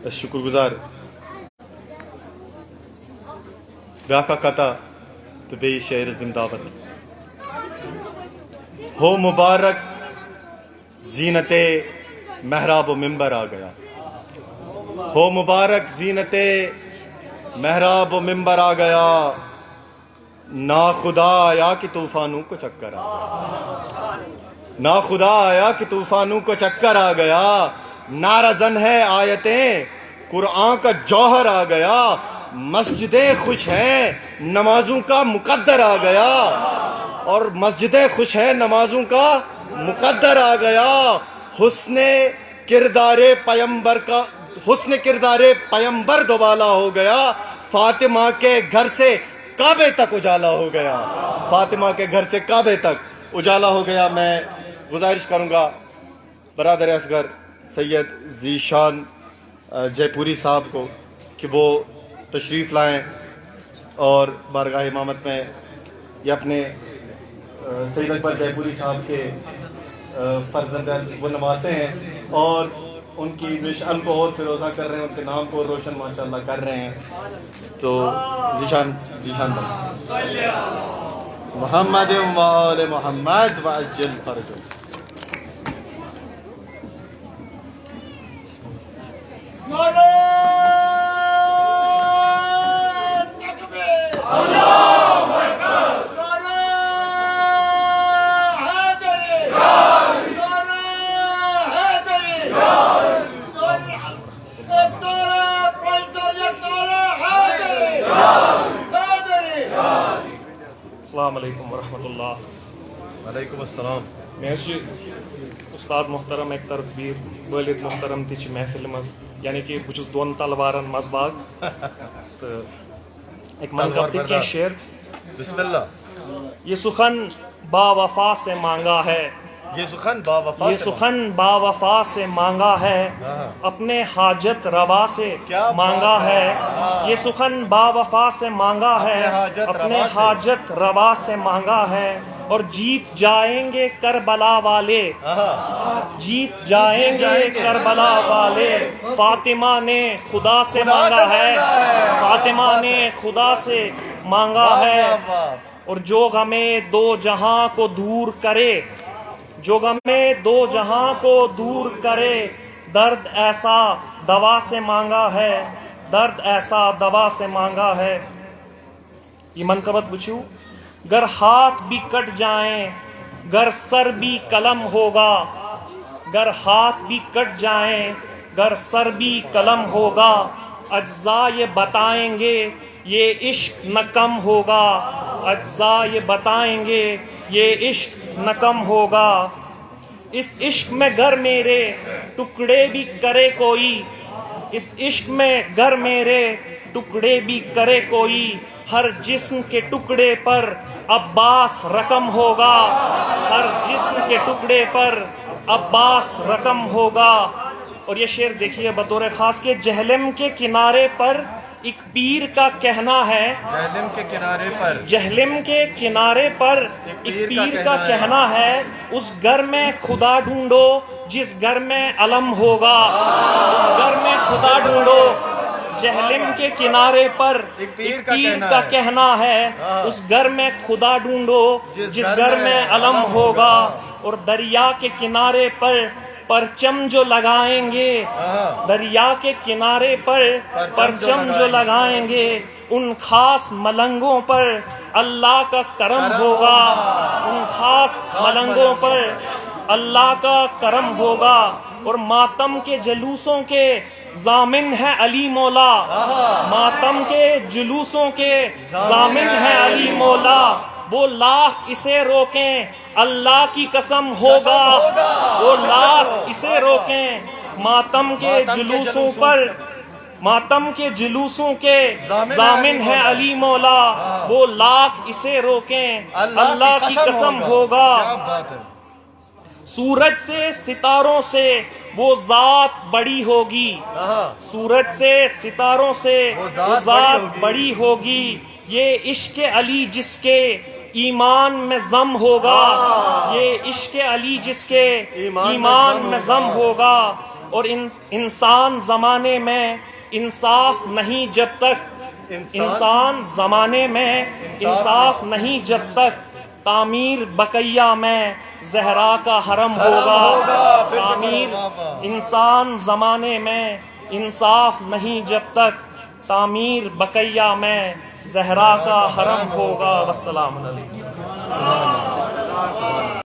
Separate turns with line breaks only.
شکر گزار بیاکھ کتا تو بی شعر دم دعوت ہو مبارک زینت محراب و ممبر آ گیا، ہو مبارک زینت محراب و ممبر آ گیا، نا خدا آیا کہ طوفانوں کو چکر آ گیا، نا خدا آیا کہ طوفانوں کو چکر آ گیا، نعرہ زن ہے آیتیں قرآن کا جوہر آ گیا، مسجدیں خوش ہیں نمازوں کا مقدر آ گیا، اور مسجدیں خوش ہیں نمازوں کا مقدر آ گیا، حسن کردار پیمبر دوبالا ہو گیا، فاطمہ کے گھر سے کعبے تک اجالا ہو گیا، فاطمہ کے گھر سے کعبے تک اجالا ہو گیا۔ میں گزارش کروں گا برادر اصغر سید ذیشان جے پوری صاحب کو کہ وہ تشریف لائیں اور بارگاہ امامت میں یہ اپنے سید اکبر جے پوری صاحب کے فرزند وہ نواسے ہیں اور ان کی مشعل کو اور فیروزہ کر رہے ہیں، ان کے نام کو روشن ماشاءاللہ کر رہے ہیں۔ تو ذیشان بھائی محمد و آل محمد وعجل فرجہ۔
السلام علیکم ورحمۃ اللہ۔
وعلیکم السلام۔
میں استاد محترم ایک تربیر والد محترم تہ محفل مز، یعنی کہ بہت دون تلوارن مز باغ تو ایک منقب تہ کی شعر۔
بسم اللہ۔
یہ سخن با وفا سے مانگا ہے،
یہ سخن با وفا
یہ سخن با وفا سے مانگا ہے، اپنے حاجت روا سے مانگا ہے، یہ سخن با وفا سے مانگا ہے، اپنے حاجت روا سے مانگا ہے، اور جیت جائیں گے کربلا والے، جیت جائیں گے کربلا والے، فاطمہ نے خدا سے مانگا ہے، فاطمہ نے خدا سے مانگا ہے، اور جو غمیں دو جہاں کو دور کرے، جو غمیں دو جہاں کو دور کرے، درد ایسا دوا سے مانگا ہے، درد ایسا دوا سے مانگا ہے۔ یہ منقبت وچھو، گر ہاتھ بھی کٹ جائیں گر سر بھی قلم ہوگا، گر ہاتھ بھی کٹ جائیں گر سر بھی قلم ہوگا، اجزاء یہ بتائیں گے یہ عشق نہ کم ہوگا، اجزاء یہ بتائیں گے یہ عشق نہ کم ہوگا، اس عشق میں گر میرے ٹکڑے بھی کرے کوئی، اس عشق میں گر میرے ٹکڑے بھی کرے کوئی، ہر جسم کے ٹکڑے پر عباس رقم ہوگا، ہر جسم کے ٹکڑے پر عباس رقم ہوگا۔ اور یہ شعر دیکھیے بطور خاص کہ جہلم کے کنارے پر ایک پیر کا کہنا ہے،
جہلم کے کنارے پر،
جہلم کے کنارے پر ایک پیر کا کہنا ہے، اس گھر میں خدا ڈھونڈو جس گھر میں علم ہوگا، اس گھر میں خدا ڈھونڈو، جہلم کے کنارے پر ایک پیر کا کہنا ہے، اس گھر میں خدا ڈھونڈو جس گھر میں علم ہوگا، اور دریا کے کنارے پر پرچم جو لگائیں گے، دریا کے کنارے پر پرچم جو لگائیں گے، ان خاص ملنگوں پر اللہ کا کرم ہوگا، ان خاص ملنگوں پر اللہ کا کرم ہوگا، اور ماتم کے جلوسوں کے ضامن ہے علی مولا، ماتم کے جلوسوں کے ضامن ہے علی مولا، وہ لاکھ اسے روکیں اللہ کی قسم ہوگا، وہ لاکھ اسے روکیں ماتم کے جلوسوں پر، ماتم کے جلوسوں کے ضامن ہے علی مولا، وہ لاکھ اسے روکیں اللہ کی قسم ہوگا، سورج سے ستاروں سے وہ ذات بڑی ہوگی، سورج سے ستاروں سے وہ ذات بڑی ہوگی، یہ عشق علی جس کے ایمان میں ضم ہوگا، یہ عشق علی جس کے ایمان میں ضم ہوگا، اور انسان زمانے میں انصاف نہیں جب تک انسان زمانے میں انصاف نہیں جب تک تعمیر بقیہ میں زہرا کا حرم ہوگا تعمیر انسان زمانے میں انصاف نہیں جب تک تعمیر بقیہ میں زہرا کا حرم ہوگا والسلام علیکم